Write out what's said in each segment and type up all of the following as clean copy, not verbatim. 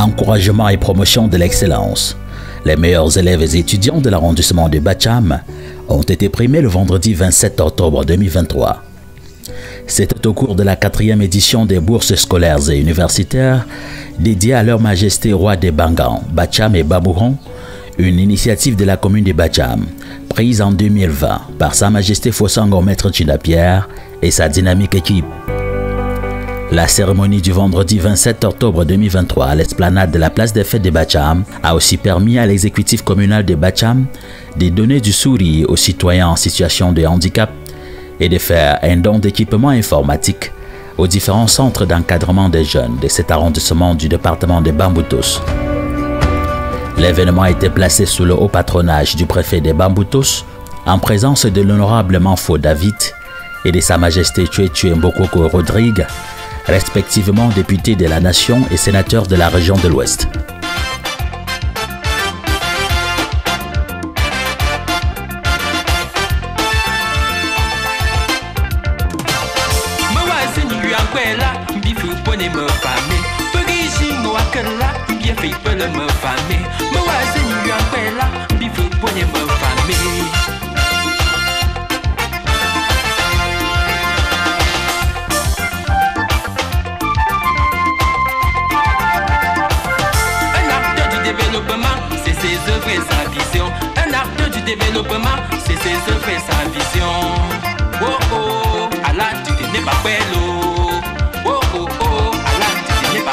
encouragement et promotion de l'excellence. Les meilleurs élèves et étudiants de l'arrondissement de Bacham ont été primés le vendredi 27 octobre 2023. C'était au cours de la 4e édition des bourses scolaires et universitaires dédiées à leur majesté roi des Bangans, Bacham et Bamouron, une initiative de la commune de Bacham, prise en 2020 par Sa Majesté Fossango Maître Tchina-Pierre et sa dynamique équipe. La cérémonie du vendredi 27 octobre 2023 à l'esplanade de la place des fêtes de Bacham a aussi permis à l'exécutif communal de Bacham de donner du sourire aux citoyens en situation de handicap et de faire un don d'équipement informatique aux différents centres d'encadrement des jeunes de cet arrondissement du département de Bamboutos. L'événement a été placé sous le haut patronage du préfet de Bamboutos en présence de l'honorable Manfo David et de Sa Majesté Tchouetchoué Mbokoko Rodrigue, respectivement députés de la Nation et sénateurs de la région de l'Ouest. Un acteur du développement, c'est ses œuvres et sa vision. Oh oh, Allah, tu n'es pas bello. Oh oh oh, Allah, tu n'es pas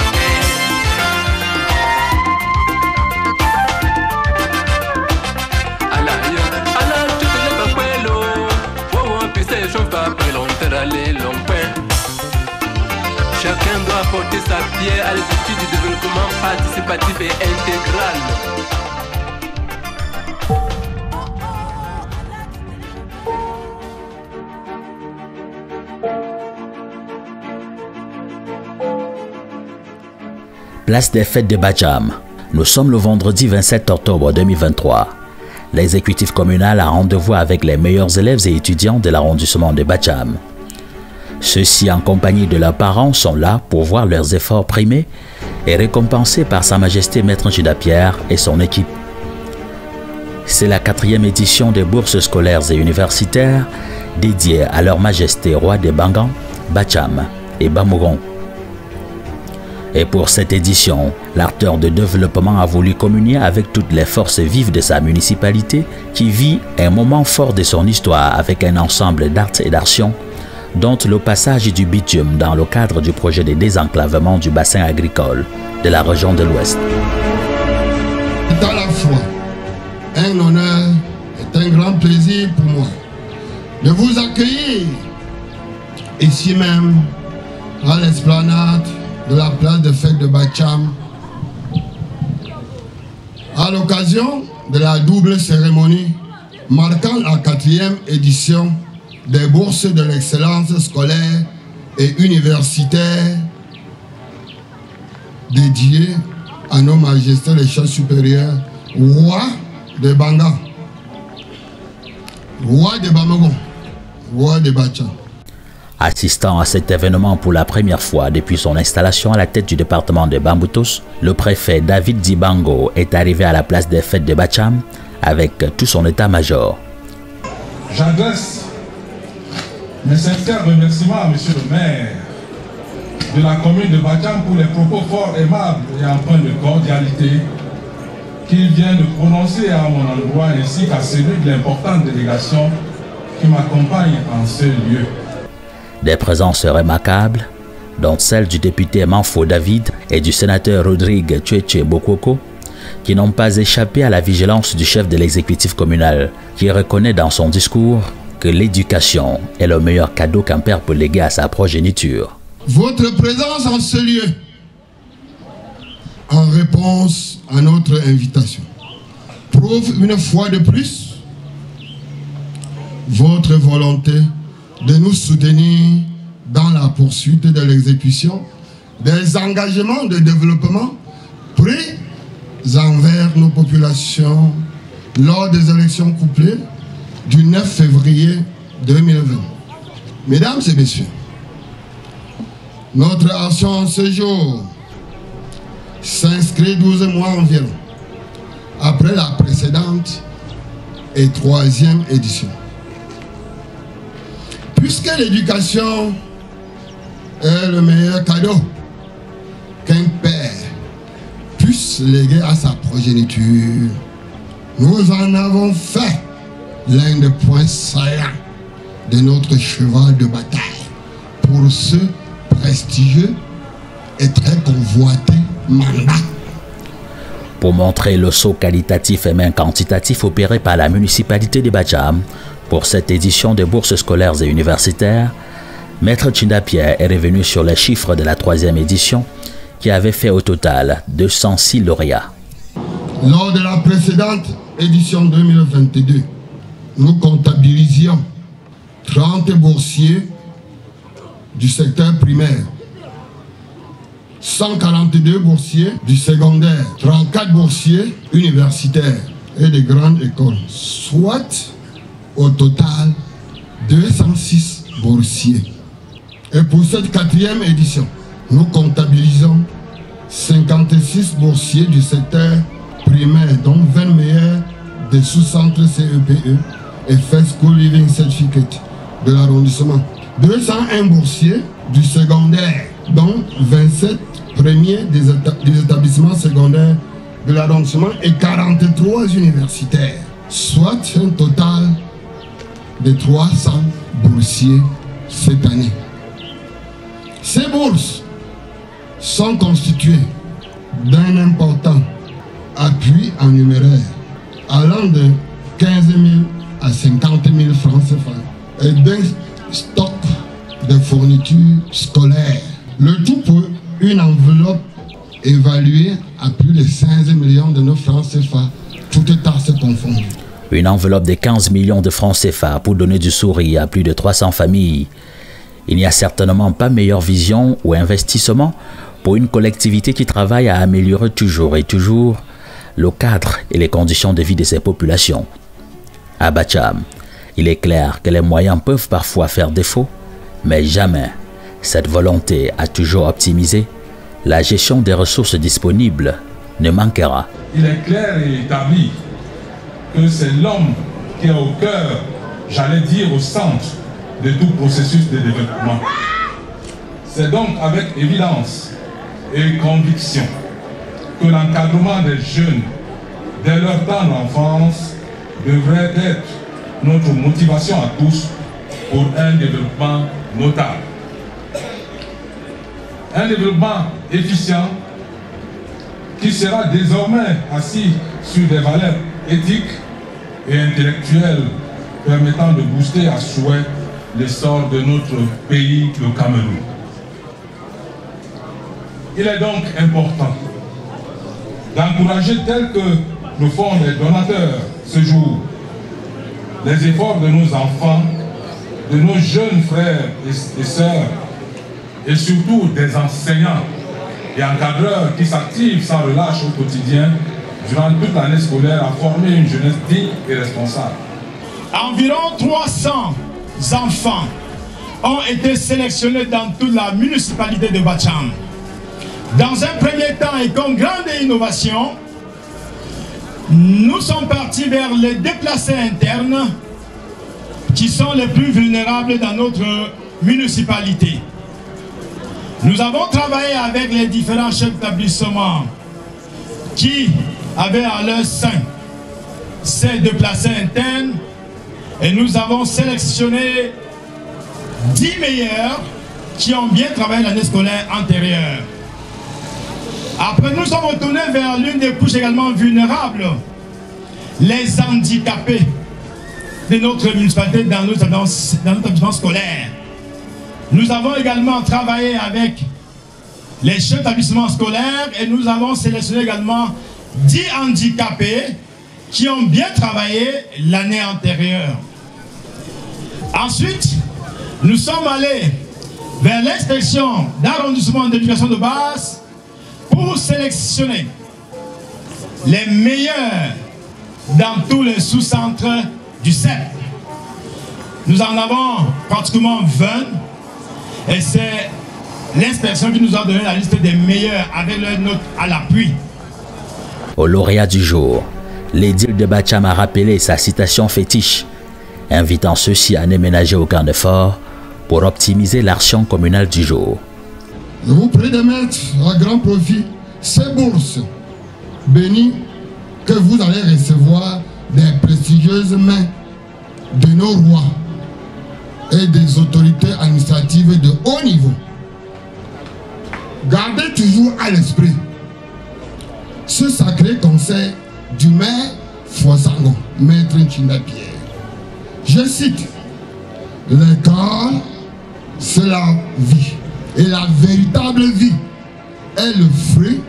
Allah, Allah, tu n'es pas bello. Oh oh, puis ces choses va pas longtemps aller longtemps. Chacun doit apporter sa pierre à l'étude du développement participatif et intégral. Place des fêtes de Bacham. Nous sommes le vendredi 27 octobre 2023. L'exécutif communal a rendez-vous avec les meilleurs élèves et étudiants de l'arrondissement de Bacham. Ceux-ci, en compagnie de leurs parents, sont là pour voir leurs efforts primés et récompensés par Sa Majesté Maître Tchina-Pierre et son équipe. C'est la 4e édition des bourses scolaires et universitaires dédiées à leur Majesté Roi des Bangans, Bacham et Bamouron. Et pour cette édition, l'acteur de développement a voulu communier avec toutes les forces vives de sa municipalité qui vit un moment fort de son histoire avec un ensemble d'actes et d'actions, dont le passage du bitume dans le cadre du projet de désenclavement du bassin agricole de la région de l'Ouest. C'est à la fois un honneur et un grand plaisir pour moi de vous accueillir ici même à l'esplanade de la place de fête de Bacham à l'occasion de la double cérémonie marquant la 4e édition des bourses de l'excellence scolaire et universitaire dédiées à nos majestés les chefs supérieurs, rois de Banga, roi de Bamouron, roi de Bacham. Assistant à cet événement pour la première fois depuis son installation à la tête du département de Bamboutos, le préfet David Dibango est arrivé à la place des fêtes de Bacham avec tout son état-major. J'adresse mes sincères remerciements à monsieur le maire de la commune de Bacham pour les propos forts, aimables et empreints de cordialité qu'il vient de prononcer à mon endroit ainsi qu'à celui de l'importante délégation qui m'accompagne en ce lieu. Des présences remarquables, dont celle du député Manfo David et du sénateur Rodrigue Tchouetchoué Mbokoko, qui n'ont pas échappé à la vigilance du chef de l'exécutif communal, qui reconnaît dans son discours que l'éducation est le meilleur cadeau qu'un père peut léguer à sa progéniture. Votre présence en ce lieu, en réponse à notre invitation, prouve une fois de plus votre volonté de nous soutenir dans la poursuite de l'exécution des engagements de développement pris envers nos populations lors des élections couplées du 9 février 2020. Mesdames et messieurs, notre action ce jour s'inscrit 12 mois environ après la précédente et 3e édition. Puisque l'éducation est le meilleur cadeau qu'un père puisse léguer à sa progéniture, nous en avons fait l'un des points saillants de notre cheval de bataille pour ce prestigieux et très convoité mandat. Pour montrer le saut qualitatif et même quantitatif opéré par la municipalité de Bacham pour cette édition des bourses scolaires et universitaires, Maître Tchinda Pierre est revenu sur les chiffres de la 3e édition qui avait fait au total 206 lauréats. Lors de la précédente édition 2022, nous comptabilisions 30 boursiers du secteur primaire, 142 boursiers du secondaire, 34 boursiers universitaires et de grandes écoles, soit au total 206 boursiers. Et pour cette 4e édition, nous comptabilisons 56 boursiers du secteur primaire, dont 20 meilleurs des sous-centres CEPE et First School Living Certificate de l'arrondissement, 201 boursiers du secondaire, dont 27 premiers des établissements secondaires de l'arrondissement et 43 universitaires, soit un total de 300 boursiers cette année. Ces bourses sont constituées d'un important appui en numéraire allant de 15 000 à 50 000 francs CFA et d'un stock de fournitures scolaires. Le tout pour une enveloppe évaluée à plus de 15 millions de nos francs CFA, toutes tasses confondues. Une enveloppe de 15 millions de francs CFA pour donner du sourire à plus de 300 familles. Il n'y a certainement pas meilleure vision ou investissement pour une collectivité qui travaille à améliorer toujours et toujours le cadre et les conditions de vie de ses populations. À Bacham, il est clair que les moyens peuvent parfois faire défaut, mais jamais cette volonté à toujours optimiser la gestion des ressources disponibles ne manquera. Il est clair et établi que c'est l'homme qui est au cœur, j'allais dire au centre de tout processus de développement. C'est donc avec évidence et conviction que l'encadrement des jeunes dès leur temps d'enfance devrait être notre motivation à tous pour un développement notable. Un développement efficient qui sera désormais assis sur des valeurs éthiques et intellectuelles permettant de booster à souhait l'essor de notre pays, le Cameroun. Il est donc important d'encourager, tel que le font les donateurs ce jour, les efforts de nos enfants, de nos jeunes frères et sœurs, et surtout des enseignants et encadreurs qui s'activent sans relâche au quotidien durant toute l'année scolaire à former une jeunesse digne et responsable. Environ 300 enfants ont été sélectionnés dans toute la municipalité de Bacham. Dans un premier temps et comme grande innovation, nous sommes partis vers les déplacés internes qui sont les plus vulnérables dans notre municipalité. Nous avons travaillé avec les différents chefs d'établissement qui avaient à leur sein ces déplacés internes et nous avons sélectionné 10 meilleurs qui ont bien travaillé l'année scolaire antérieure. Après, nous sommes retournés vers l'une des couches également vulnérables, les handicapés de notre municipalité dans notre établissement scolaire. Nous avons également travaillé avec les chefs d'établissement scolaires et nous avons sélectionné également 10 handicapés qui ont bien travaillé l'année antérieure. Ensuite, nous sommes allés vers l'inspection d'arrondissement d'éducation de base pour sélectionner les meilleurs dans tous les sous-centres du CEP. Nous en avons pratiquement 20 et c'est l'inspection qui nous a donné la liste des meilleurs avec leurs notes à l'appui. Au lauréat du jour, l'édile de Bacham a rappelé sa citation fétiche, invitant ceux-ci à ne ménager aucun effort pour optimiser l'action communale du jour. Je vous prie de mettre à grand profit ces bourses bénies que vous allez recevoir des prestigieuses mains de nos rois et des autorités administratives de haut niveau. Gardez toujours à l'esprit ce sacré conseil du maire Fosango, maître Nchinda-Pierre. Je cite, l'école, c'est la vie. Et la véritable vie est le fruit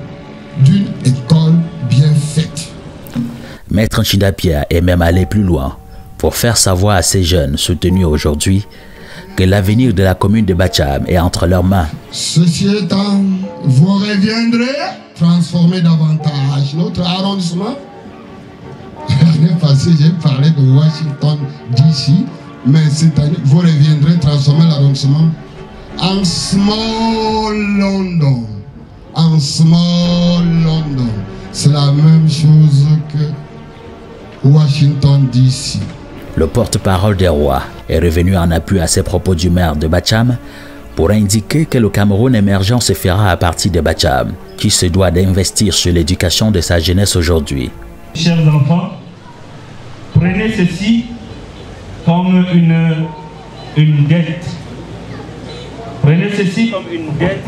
d'une école bien faite. Maître Nchinda-Pierre est même allé plus loin pour faire savoir à ces jeunes soutenus aujourd'hui que l'avenir de la commune de Bacham est entre leurs mains. Ceci étant, vous reviendrez transformer davantage notre arrondissement. L'année passée, j'ai parlé de Washington DC, mais cette année, vous reviendrez transformer l'arrondissement en Small London. En Small London. C'est la même chose que Washington DC. Le porte-parole des rois est revenu en appui à ces propos du maire de Bacham pour indiquer que le Cameroun émergent se fera à partir de Bacham, qui se doit d'investir sur l'éducation de sa jeunesse aujourd'hui. Chers enfants, prenez ceci comme une dette. Prenez ceci comme une dette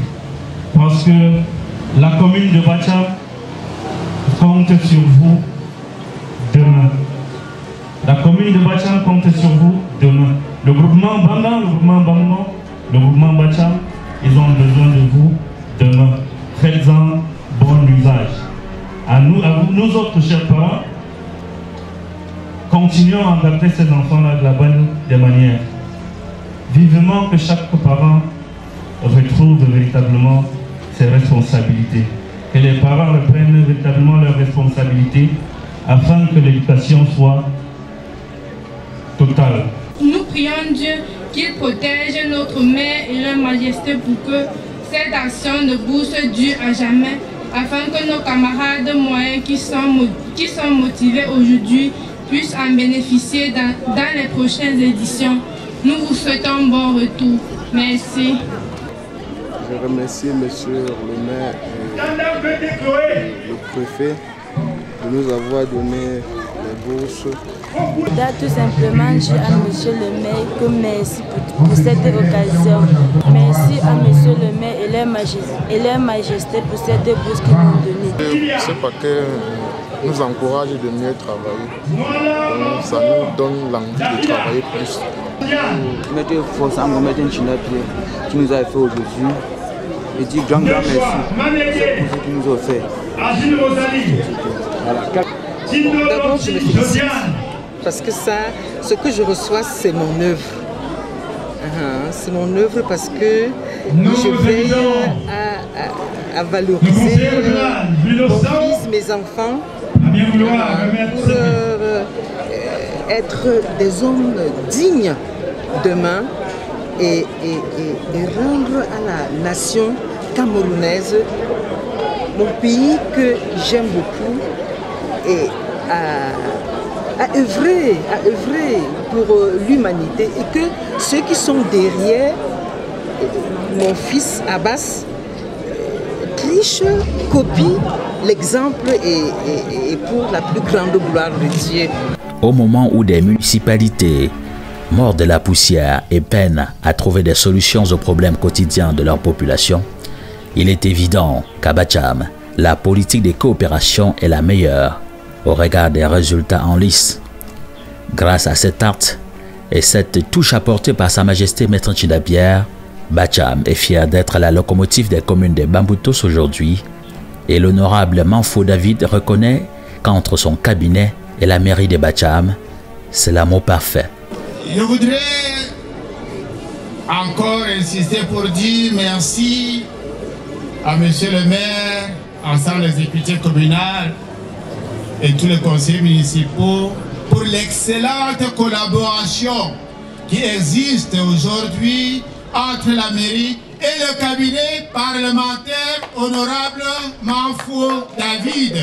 parce que la commune de Bacham compte sur vous demain. La commune de Bacham compte sur vous demain. Le groupement Bandan, le groupement Bandan, le groupement Bacham, ils ont besoin de vous demain. Faites-en bon usage. À vous, nous autres chers parents, continuons à encadrer ces enfants-là de la bonne des manières. Vivement que chaque parent retrouve véritablement ses responsabilités. Que les parents reprennent véritablement leurs responsabilités afin que l'éducation soit totale. Nous prions Dieu qu'il protège notre mère et leur majesté pour que cette action ne bourse dure à jamais, afin que nos camarades moyens qui sont motivés aujourd'hui puissent en bénéficier dans les prochaines éditions. Nous vous souhaitons bon retour. Merci. Je remercie monsieur le maire et le préfet de nous avoir donné les bourses. Tout simplement, je dis à monsieur le maire que merci pour cette occasion. Merci à monsieur le maire et leur majesté pour cette bourse qu'ils m'ont donnée. C'est parce que nous encourage de mieux travailler. Donc, ça nous donne l'envie de travailler plus. Maître Fosango, Maître Nchinda-Pierre, qui nous a fait aujourd'hui. Je dis grand merci pour ce qu'il nous a fait. D'abord, je me félicite parce que ça, ce que je reçois, c'est mon œuvre. C'est mon œuvre parce que je veille à valoriser mon fils, mes enfants, pour être des hommes dignes demain et rendre à la nation camerounaise, mon pays que j'aime beaucoup, et à œuvrer pour l'humanité, et que ceux qui sont derrière mon fils Abbas trichent, copient l'exemple et pour la plus grande gloire de Dieu. Au moment où des municipalités mordent la poussière et peinent à trouver des solutions aux problèmes quotidiens de leur population, il est évident qu'à Bacham, la politique de coopération est la meilleure au regard des résultats en lice. Grâce à cet acte et cette touche apportée par Sa Majesté Maître Nchinda-Pierre, Bacham est fier d'être la locomotive des communes de Bamboutos aujourd'hui, et l'honorable Manfo David reconnaît qu'entre son cabinet et la mairie de Bacham, c'est l'amour parfait. Je voudrais encore insister pour dire merci à monsieur le maire, ensemble les députés communaux et tous les conseillers municipaux pour l'excellente collaboration qui existe aujourd'hui entre la mairie et le cabinet parlementaire honorable Manfo David.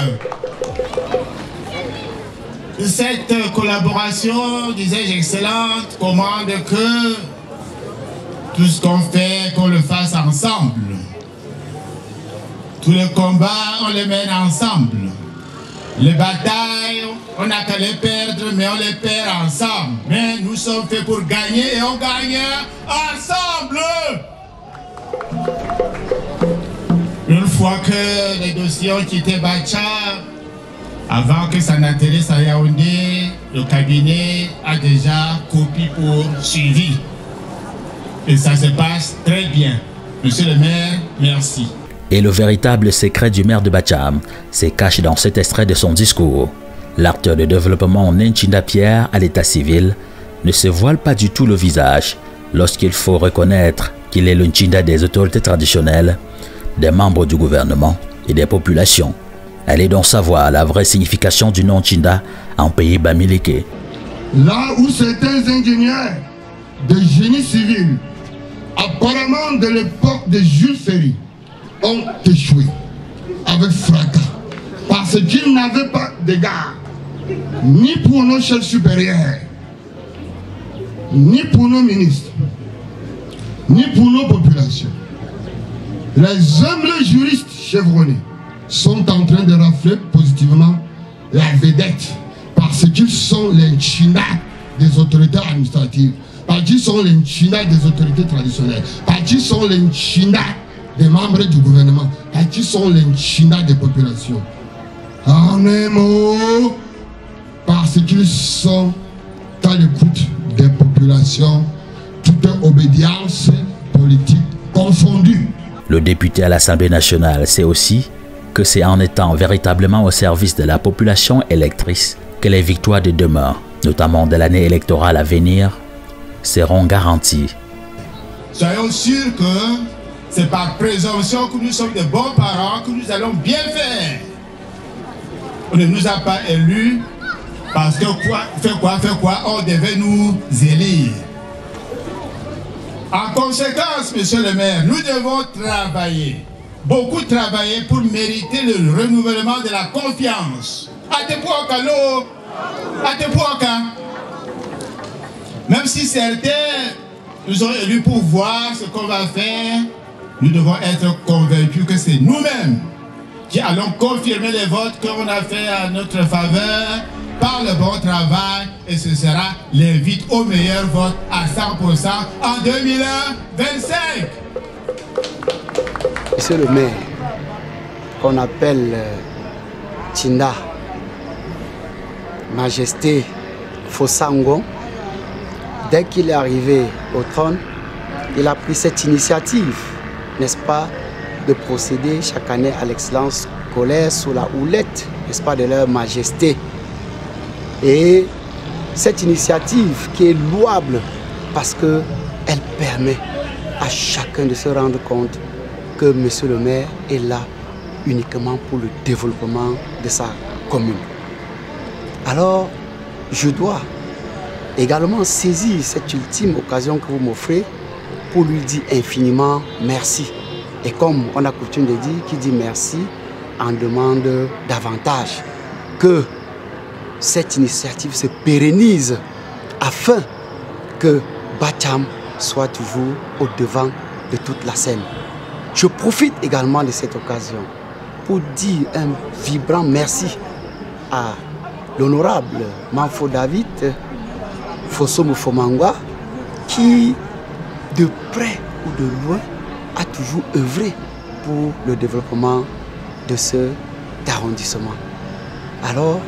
Cette collaboration, disais-je, excellente, commande que tout ce qu'on fait, qu'on le fasse ensemble. Tous les combats, on les mène ensemble. Les batailles, on n'a qu'à les perdre, mais on les perd ensemble. Mais nous sommes faits pour gagner et on gagne ensemble. Une fois que les dossiers ont quitté Bacha, avant que ça n'atterrisse à Yaoundé, le cabinet a déjà copié pour suivi. Et ça se passe très bien. Monsieur le maire, merci. Et le véritable secret du maire de Bacham se cache dans cet extrait de son discours. L'acteur de développement Nchinda Pierre à l'état civil ne se voile pas du tout le visage lorsqu'il faut reconnaître qu'il est le Nchinda des autorités traditionnelles, des membres du gouvernement et des populations. Allez donc savoir la vraie signification du nom Nchinda en pays bamileke. Là où certains ingénieurs de génie civil, apparemment de l'époque de Jules Ferry, ont échoué avec fracas parce qu'ils n'avaient pas d'égard ni pour nos chefs supérieurs, ni pour nos ministres, ni pour nos populations. Les humbles juristes chevronnés sont en train de rafler positivement la vedette parce qu'ils sont les Nchinda des autorités administratives, parce qu'ils sont les Nchinda des autorités traditionnelles, parce qu'ils sont les Nchinda des membres du gouvernement, parce qu'ils sont les Nchinda des populations. En un mot, parce qu'ils sont à l'écoute des populations, toute obédience politique confondue. Le député à l'Assemblée nationale sait aussi que c'est en étant véritablement au service de la population électrice que les victoires de demain, notamment de l'année électorale à venir, seront garanties. Soyons sûrs que c'est par présomption que nous sommes de bons parents, que nous allons bien faire. On ne nous a pas élus parce que fait quoi, on devait nous élire. En conséquence, monsieur le maire, nous devons travailler, beaucoup travailler pour mériter le renouvellement de la confiance. Même si certains nous ont élus pour voir ce qu'on va faire, nous devons être convaincus que c'est nous-mêmes qui allons confirmer les votes qu'on a fait à notre faveur par le bon travail, et ce sera l'invite au meilleur vote à 100% en 2025. Monsieur le maire, qu'on appelle Nchinda, Majesté Fosango, dès qu'il est arrivé au trône, il a pris cette initiative, n'est-ce pas, de procéder chaque année à l'excellence scolaire sous la houlette, n'est-ce pas, de leur majesté. Et cette initiative qui est louable parce qu'elle permet à chacun de se rendre compte que monsieur le maire est là uniquement pour le développement de sa commune. Alors, je dois également saisir cette ultime occasion que vous m'offrez pour lui dire infiniment merci. Et comme on a coutume de dire, qui dit merci en demande davantage. Que cette initiative se pérennise afin que Bacham soit toujours au devant de toute la scène. Je profite également de cette occasion pour dire un vibrant merci à l'honorable Manfo David Fosomo Fomangwa qui, de près ou de loin, a toujours œuvré pour le développement de cet arrondissement. Alors,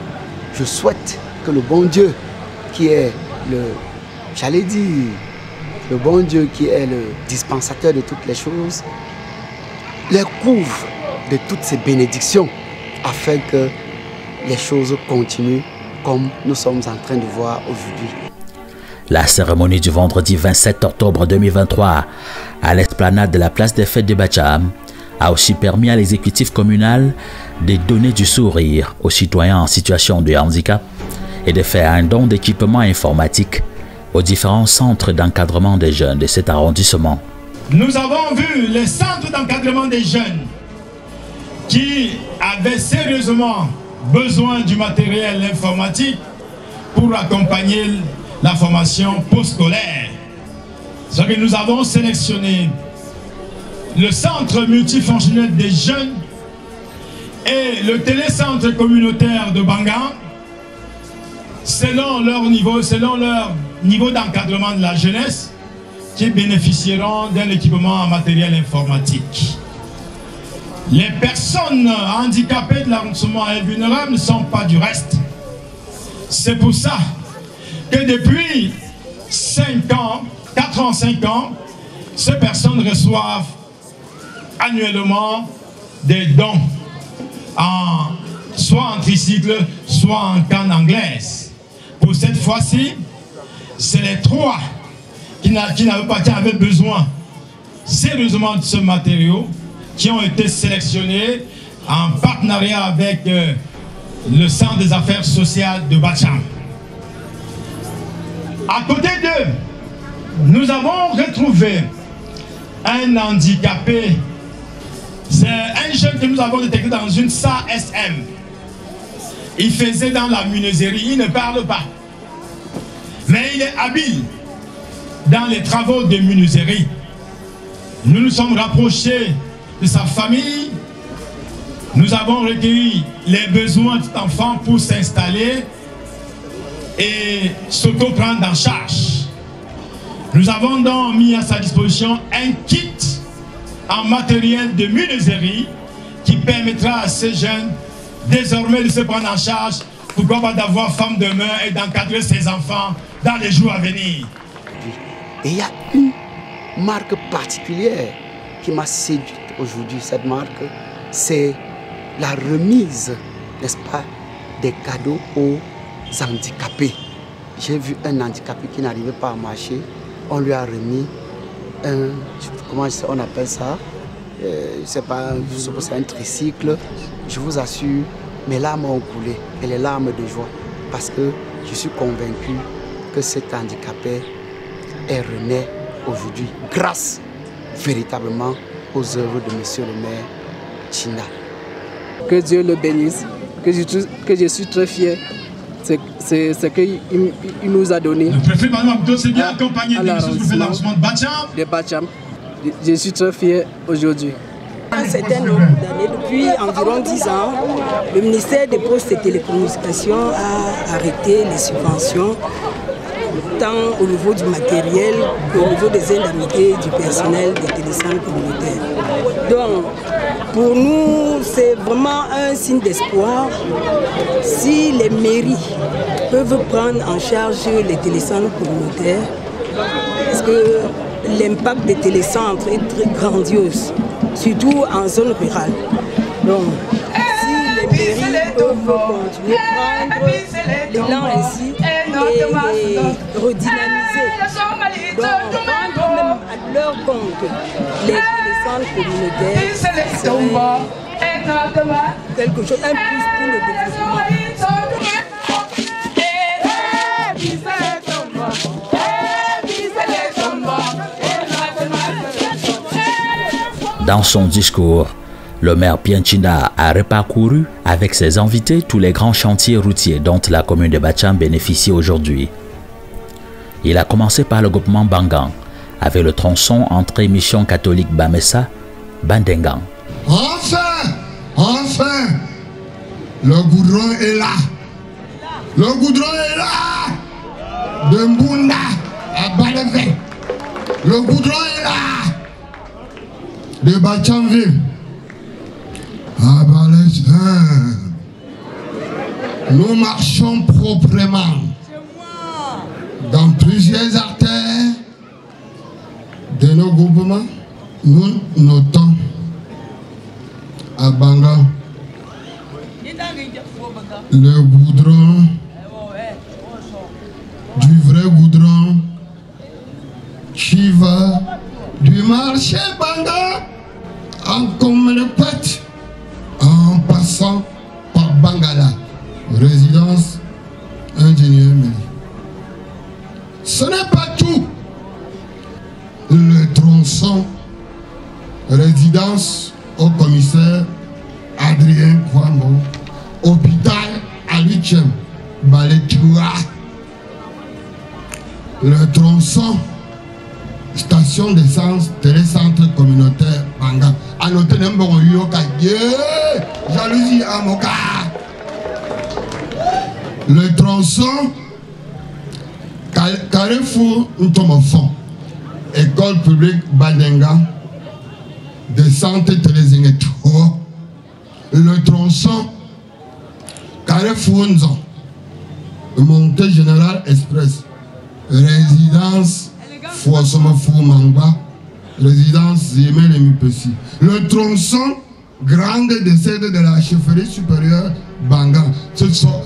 je souhaite que le bon Dieu, qui est le bon Dieu qui est le dispensateur de toutes les choses, les couvre de toutes ces bénédictions afin que les choses continuent comme nous sommes en train de voir aujourd'hui. La cérémonie du vendredi 27 octobre 2023 à l'esplanade de la place des fêtes de Bacham a aussi permis à l'exécutif communal de donner du sourire aux citoyens en situation de handicap et de faire un don d'équipement informatique aux différents centres d'encadrement des jeunes de cet arrondissement. Nous avons vu les centres d'encadrement des jeunes qui avaient sérieusement besoin du matériel informatique pour accompagner la formation postscolaire. Ce que nous avons sélectionné le centre multifonctionnel des jeunes et le télécentre communautaire de Bangang, selon leur niveau d'encadrement de la jeunesse, qui bénéficieront d'un équipement en matériel informatique. Les personnes handicapées de l'arrondissement et vulnérables ne sont pas du reste. C'est pour ça que depuis 4 ans, 5 ans, ces personnes reçoivent annuellement des dons, soit en tricycle, soit en canne anglaise. Pour cette fois-ci, c'est les 3 qui avaient besoin sérieusement de ce matériau, qui ont été sélectionnés en partenariat avec le Centre des affaires sociales de Bacham. À côté d'eux, nous avons retrouvé un handicapé. C'est un jeune que nous avons détecté dans une SASM. Il faisait dans la menuiserie, il ne parle pas. Mais il est habile dans les travaux de menuiserie. Nous nous sommes rapprochés de sa famille. Nous avons recueilli les besoins de cet enfant pour s'installer et s'auto-prendre en charge. Nous avons donc mis à sa disposition un kit en matériel de menuiserie qui permettra à ces jeunes désormais de se prendre en charge, pourquoi pas d'avoir femme de main et d'encadrer ses enfants dans les jours à venir. Et il y a une marque particulière qui m'a séduite aujourd'hui. Cette marque, c'est la remise, n'est-ce pas, des cadeaux aux handicapés. J'ai vu un handicapé qui n'arrivait pas à marcher. On lui a remis un, comment on appelle ça, je ne sais pas, c'est un tricycle. Je vous assure, mes larmes ont coulé, et les larmes de joie, parce que je suis convaincu que cet handicapé est rené aujourd'hui grâce véritablement aux œuvres de Monsieur le maire China. Que Dieu le bénisse, que je suis très fier. C'est ce qu'il nous a donné. Le préfet Manou s'est bien accompagné de l'arrondissement de Bacham. Je suis très fier aujourd'hui. Un certain nombre d'années, depuis environ 10 ans, le ministère des Postes et Télécommunications a arrêté les subventions, tant au niveau du matériel qu'au niveau des indemnités du personnel des télécentres communautaires. Donc, pour nous, c'est vraiment un signe d'espoir si les mairies peuvent prendre en charge les télécentres communautaires, parce que l'impact des télécentres est très grandiose, surtout en zone rurale. Donc, si les mairies peuvent continuer à prendre l'élan ainsi et redynamiser, donc prendre même à leur compte les télécentres communautaires, c'est quelque chose, un plus pour le développement. Dans son discours, le maire Pienchina a reparcouru avec ses invités tous les grands chantiers routiers dont la commune de Bacham bénéficie aujourd'hui. Il a commencé par le groupement Bangang, avec le tronçon entre Mission catholique Bamessa, Bandengang. Enfin, le goudron est là. Le goudron est là. De Mbunda à Baleve. Le goudron est là. De Bachamville à Baleve. Nous marchons proprement dans plusieurs artères de nos groupements. Nous notons à Banga le goudron, du vrai goudron qui va du marché Banga en Communauté en passant par Bangala, résidence ingénieur Méli. Ce n'est pas tout. Le tronçon résidence au commissaire Adrien Kwambo, hôpital à 8e, Baletua, le tronçon, station d'essence, télécentre communautaire, Banga. À noter numéro Yoka, jalousie à Moka. Le tronçon, Carrefour Ntomofon, école publique Badenga, descente Télézingueto. Le tronçon, Carrefour Nzon, montée générale express, résidence Fouassomafou Mangba, résidence Zimel et Mupessi. Le tronçon, grande décède de la chefferie supérieure Banga. Ce sont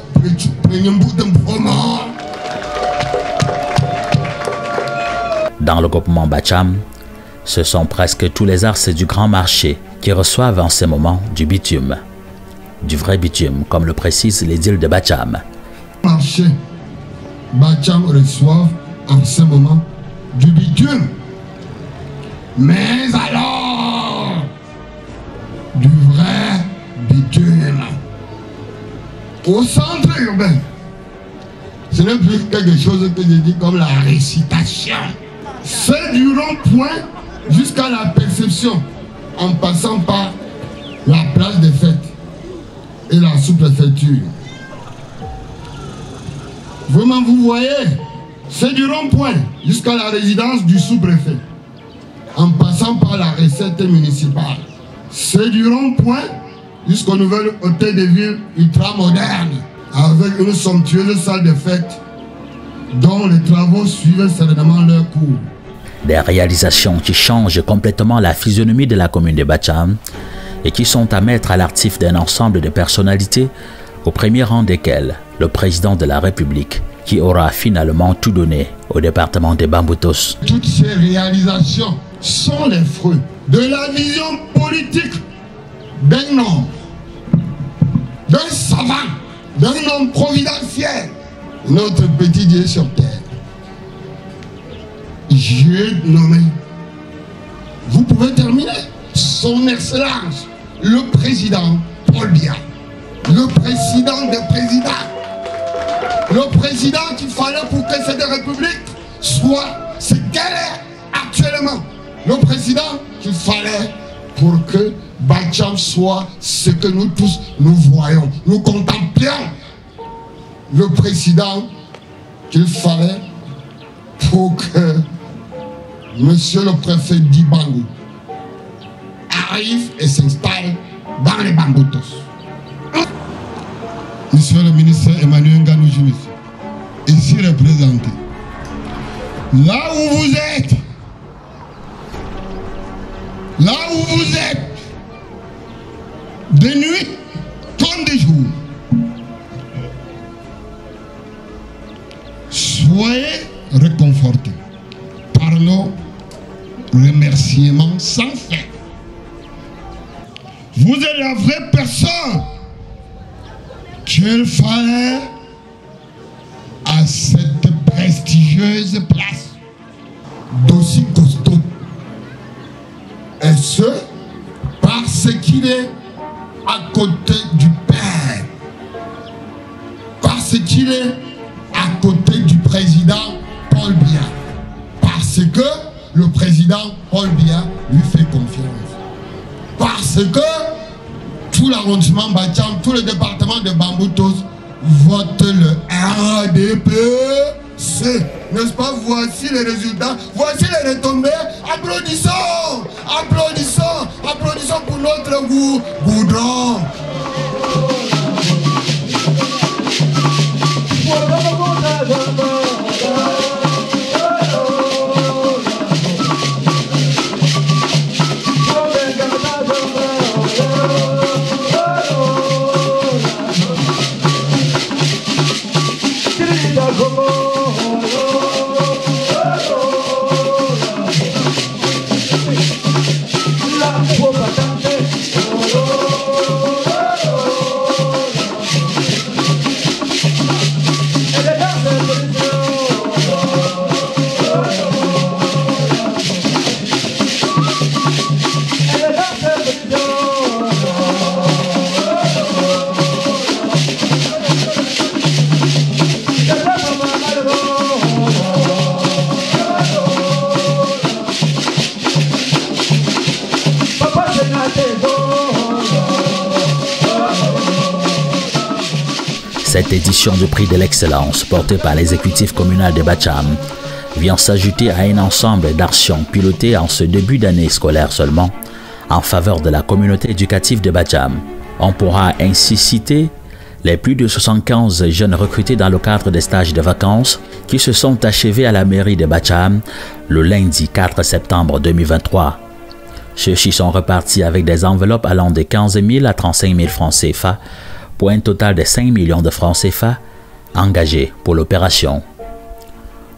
Dans le groupement Bacham, ce sont presque tous les axes du grand marché qui reçoivent en ce moment du bitume. Du vrai bitume, comme le précisent les îles de Bacham. Marché Bacham reçoivent en ce moment du bitume. Mais alors, du vrai bitume. Au centre urbain, ce n'est plus quelque chose que je dis comme la récitation. C'est du rond-point jusqu'à la perception, en passant par la place des fêtes et la sous-préfecture. Vraiment, vous voyez, c'est du rond-point jusqu'à la résidence du sous-préfet, en passant par la recette municipale. C'est du rond-point jusqu'au nouvel hôtel de ville ultra-moderne, avec une somptueuse salle de fête dont les travaux suivent sereinement leur cours. Des réalisations qui changent complètement la physionomie de la commune de Bacham et qui sont à mettre à l'actif d'un ensemble de personnalités, au premier rang desquelles le président de la République, qui aura finalement tout donné au département des Bamboutos. Toutes ces réalisations sont les fruits de la vision politique d'un homme, d'un savant, d'un homme providentiel, notre petit Dieu sur terre. J'ai nommé, vous pouvez terminer, son Excellence, le président Paul Biya, le président des présidents, le président qu'il fallait pour que cette république soit ce qu'elle est actuellement, le président qu'il fallait pour que Bacham soit ce que nous tous nous voyons, nous contemplions, le président qu'il fallait pour que Monsieur le préfet d'Ibangou arrive et s'installe dans les Bamboutos. Monsieur le ministre Emmanuel Nganou, ici représenté, là où vous êtes, de nuit comme de jour, soyez réconfortés par nos remerciements sans fin. Vous êtes la vraie personne qu'il fallait à cette prestigieuse place d'aussi costaud. Et ce, parce qu'il est à côté du Père. Parce qu'il est à côté du président Paul Biya. Parce que le président Paul Biya lui fait confiance. Parce que tout l'arrondissement Bacham, tout le département de Bamboutos vote le RDPC. N'est-ce pas? Voici les résultats, voici les retombées. Applaudissons, applaudissons, applaudissons pour notre goudron. La Cette édition du prix de l'excellence portée par l'exécutif communal de Bacham vient s'ajouter à un ensemble d'actions pilotées en ce début d'année scolaire seulement en faveur de la communauté éducative de Bacham. On pourra ainsi citer les plus de 75 jeunes recrutés dans le cadre des stages de vacances qui se sont achevés à la mairie de Bacham le lundi 4 septembre 2023. Ceux-ci sont repartis avec des enveloppes allant de 15 000 à 35 000 francs CFA pour un total de 5 millions de francs CFA engagés pour l'opération.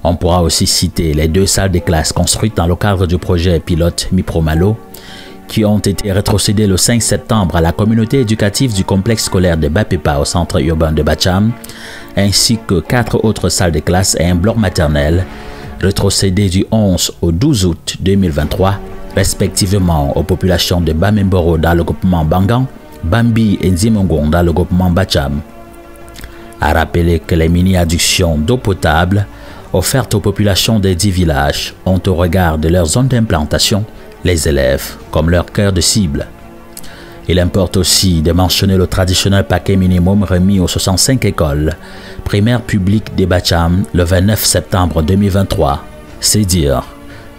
On pourra aussi citer les 2 salles de classe construites dans le cadre du projet pilote Mipromalo qui ont été rétrocédées le 5 septembre à la communauté éducative du complexe scolaire de Bapepa au centre urbain de Bacham, ainsi que 4 autres salles de classe et un bloc maternel rétrocédés du 11 au 12 août 2023, respectivement aux populations de Bamemboro dans le groupement Bangan, Bambi et Nzimongong dans le groupement Bacham. À rappeler que les mini-adductions d'eau potable offertes aux populations des 10 villages ont au regard de leur zone d'implantation les élèves comme leur cœur de cible. Il importe aussi de mentionner le traditionnel paquet minimum remis aux 65 écoles primaires publiques des Bacham le 29 septembre 2023. C'est dire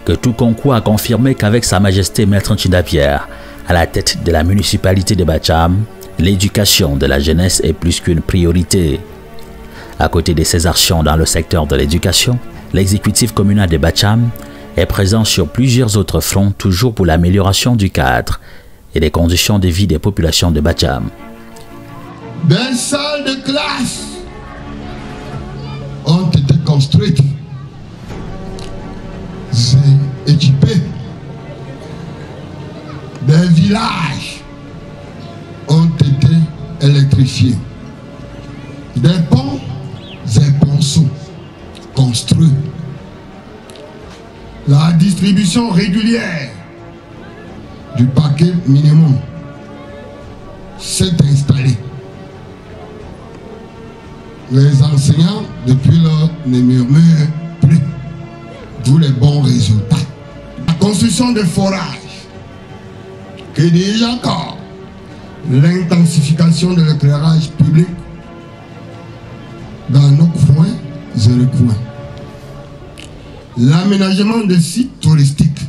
que tout concours a confirmé qu'avec Sa Majesté Maître Nchinda Pierre à la tête de la municipalité de Bacham, l'éducation de la jeunesse est plus qu'une priorité. À côté de ces actions dans le secteur de l'éducation, l'exécutif communal de Bacham est présent sur plusieurs autres fronts, toujours pour l'amélioration du cadre et des conditions de vie des populations de Bacham. Des salles de classe ont été construites et équipées. Des villages ont été électrifiés. Des ponts et ponceaux construits. La distribution régulière du paquet minimum s'est installée. Les enseignants, depuis lors, ne murmurent plus, d'où les bons résultats. La construction de forages, que déjà encore, l'intensification de l'éclairage public dans nos coins et recoins. L'aménagement des sites touristiques,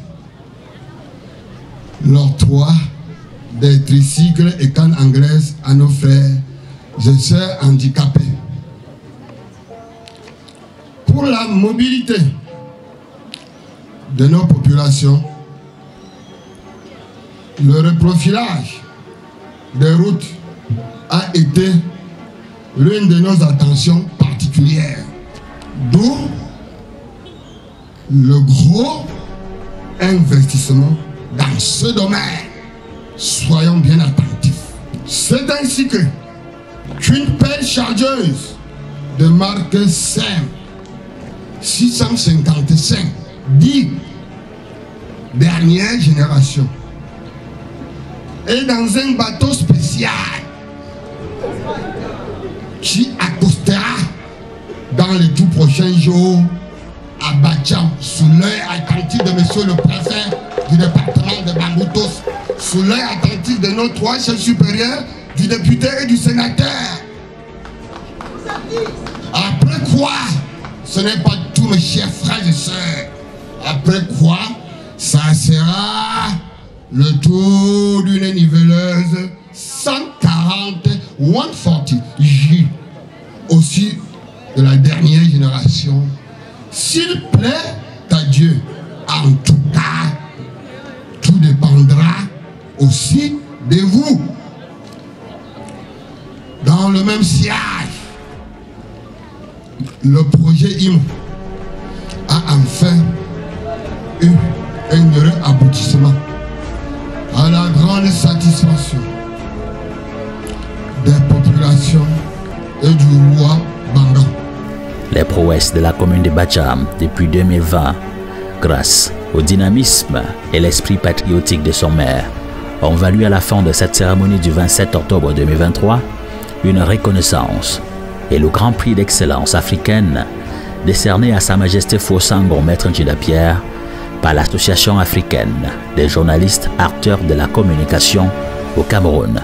l'octroi des tricycles et cannes anglaises à nos frères et sœurs handicapés. Pour la mobilité de nos populations, le reprofilage des routes a été l'une de nos attentions particulières. D'où le gros investissement dans ce domaine. Soyons bien attentifs. C'est ainsi qu'une pelle chargeuse de marque SEM 655 dit dernière génération et dans un bateau spécial qui accostera dans les tout prochains jours à Bacham, sous l'œil attentif de monsieur le préfet du département de Bangoutos, sous l'œil attentif de nos 3 chefs supérieurs, du député et du sénateur. Après quoi, ce n'est pas tous mes chers frères et sœurs, après quoi, ça sera le tour d'une niveleuse 140 140 J, aussi de la dernière génération. S'il plaît à Dieu, en tout cas, tout dépendra aussi de vous. Dans le même siège, le projet IMO a enfin eu un heureux aboutissement à la grande satisfaction des populations et du roi Bangan. Les prouesses de la commune de Bacham depuis 2020, grâce au dynamisme et l'esprit patriotique de son maire, ont valu à la fin de cette cérémonie du 27 octobre 2023 une reconnaissance et le Grand Prix d'excellence africaine décerné à Sa Majesté Fosango Maître Nchinda Pierre par l'Association africaine des journalistes acteurs de la communication au Cameroun.